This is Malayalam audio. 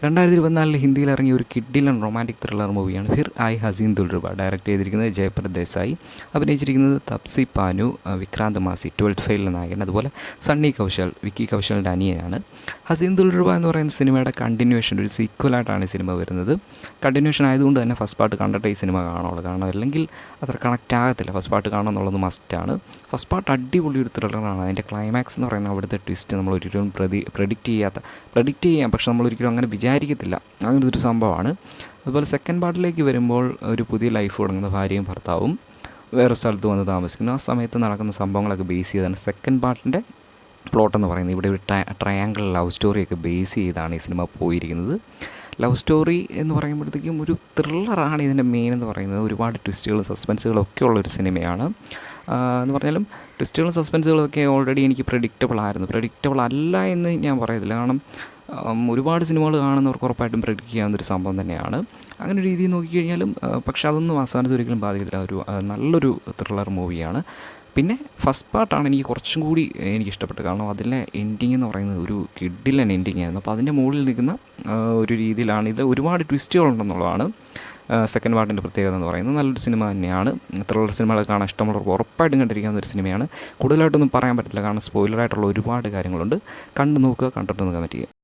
2024 ഹിന്ദിയിൽ ഇറങ്ങിയ ഒരു കിഡിലൻ റൊമാൻറ്റിക് ത്രില്ലർ മൂവിയാണ് ഫിർ ആയി ഹസീൻ ദുൽറുബ. ഡയറക്റ്റ് ചെയ്തിരിക്കുന്നത് ജയപ്രദ് ദേശായി, അഭിനയിച്ചിരിക്കുന്നത് തപ്സി പാനു, വിക്രാന്ത് മാസി 12th ഫെയിലിലെ നായകൻ, അതുപോലെ സണ്ണി കൗശൽ, വിക്കി കൗശലിൻ്റെ അനിയനാണ്. ഹസീൻ ദുൽറുബ എന്ന് പറയുന്ന സിനിമയുടെ കണ്ടിന്യൂവേഷൻ, ഒരു സീക്വലായിട്ടാണ് ഈ സിനിമ വരുന്നത്. കണ്ടിന്യൂവേഷൻ ആയതുകൊണ്ട് തന്നെ ഫസ്റ്റ് പാർട്ട് കണ്ടിട്ട് ഈ സിനിമ കാണുള്ളൂ, കാരണം അല്ലെങ്കിൽ അത്ര കണക്റ്റ് ആകത്തില്ല. ഫസ്റ്റ് പാർട്ട് കാണണം എന്നുള്ളത് മസ്റ്റാണ്. ഫസ്റ്റ് പാർട്ട് അടിപൊളി ഒരു ത്രില്ലറാണ്. അതിൻ്റെ ക്ലൈമാക്സ് എന്ന് പറയുന്ന അവിടുത്തെ ട്വിസ്റ്റ് നമ്മൾ ഒരിക്കലും പ്രഡിക്റ്റ് ചെയ്യാം, പക്ഷെ നമ്മളൊരിക്കലും അങ്ങനെ വിചാരിക്കത്തില്ല, അങ്ങനത്തെ ഒരു സംഭവമാണ്. അതുപോലെ സെക്കൻഡ് പാർട്ടിലേക്ക് വരുമ്പോൾ ഒരു പുതിയ ലൈഫ് തുടങ്ങുന്ന ഭാര്യയും ഭർത്താവും വേറെ സ്ഥലത്ത് വന്ന് താമസിക്കുന്നു. ആ സമയത്ത് നടക്കുന്ന സംഭവങ്ങളൊക്കെ ബേസ് ചെയ്താണ് സെക്കൻഡ് പാർട്ടിൻ്റെ പ്ലോട്ട് എന്ന് പറയുന്നത്. ഇവിടെ ഒരു ട്രയാങ്കിൾ ലവ് സ്റ്റോറിയൊക്കെ ബേസ് ചെയ്താണ് ഈ സിനിമ പോയിരിക്കുന്നത്. ലവ് സ്റ്റോറി എന്ന് പറയുമ്പോഴത്തേക്കും ഒരു ത്രില്ലറാണ് ഇതിൻ്റെ മെയിൻ എന്ന് പറയുന്നത്. ഒരുപാട് ട്വിസ്റ്റുകളും സസ്പെൻസുകളും ഒക്കെ ഉള്ളൊരു സിനിമയാണ്. എന്ന് പറഞ്ഞാലും ട്വിസ്റ്റുകളും സസ്പെൻസുകളും ഒക്കെ ഓൾറെഡി എനിക്ക് പ്രഡിക്റ്റബിൾ അല്ല എന്ന് ഞാൻ പറയത്തില്ല, കാരണം ഒരുപാട് സിനിമകൾ കാണുന്നവർക്ക് ഉറപ്പായിട്ടും പ്രഡിക്റ്റ് ചെയ്യാവുന്നൊരു സംഭവം തന്നെയാണ്. അങ്ങനെ ഒരു രീതിയിൽ നോക്കിക്കഴിഞ്ഞാലും പക്ഷെ അതൊന്നും അവസാനത്ത് ഒരിക്കലും ബാധിക്കത്തില്ല. ഒരു നല്ലൊരു ത്രില്ലർ മൂവിയാണ്. പിന്നെ ഫസ്റ്റ് പാർട്ടാണ് എനിക്ക് കുറച്ചും കൂടി എനിക്കിഷ്ടപ്പെട്ടത്, കാരണം അതിലെ എൻഡിങ് എന്ന് പറയുന്നത് ഒരു കിഡിലൻ എൻഡിങ് ആയിരുന്നു. അപ്പോൾ അതിൻ്റെ മുകളിൽ നിൽക്കുന്ന ഒരു രീതിയിലാണ് ഇത്. ഒരുപാട് ട്വിസ്റ്റുകളുണ്ടെന്നുള്ളതാണ് സെക്കൻഡ് പാർട്ടിൻ്റെ പ്രത്യേകത എന്ന് പറയുന്നത്. നല്ലൊരു സിനിമ തന്നെയാണ്. ത്രില്ലർ സിനിമകൾ കാണാൻ ഇഷ്ടമുള്ളവർക്ക് ഉറപ്പായിട്ടും കണ്ടിരിക്കാവുന്ന ഒരു സിനിമയാണ്. കൂടുതലായിട്ടൊന്നും പറയാൻ പറ്റില്ല, കാരണം സ്പോയിലറായിട്ടുള്ള ഒരുപാട് കാര്യങ്ങളുണ്ട്. കണ്ടു നോക്കുക, കണ്ടിട്ടൊന്ന് കമൻറ്റ് ചെയ്യുക.